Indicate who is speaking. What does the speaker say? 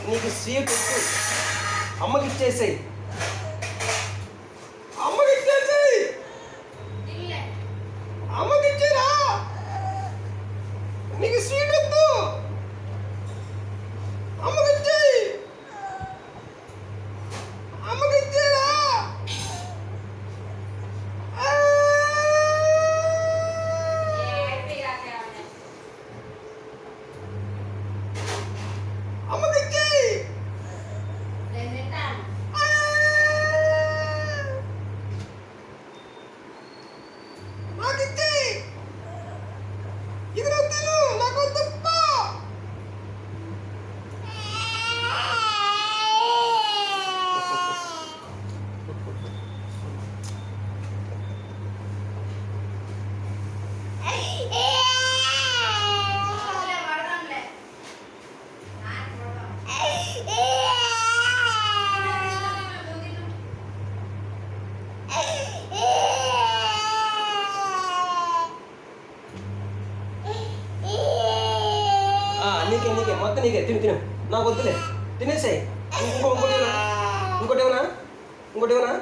Speaker 1: నీకు స్వీట్ వద్దు, అమ్మకి ఇచ్చేసేయి, అమ్మకి ఇచ్చేసేయి, అమ్మకి ఇచ్చేరా. నీకు స్వీట్ వద్దు, అమ్మకి ఇచ్చేయి, అమ్మకి ఇచ్చేరా. అమ్మకి ఇచ్చేయి. నాకు ఇచ్చేయి. ఇది నాకు తిను, నాకు వద్దప్ప. నీకే మొత్తం నీకే, తిను. నాకు వద్దులే, తినేసాయి. ఇంకోటి ఇవ్వనా?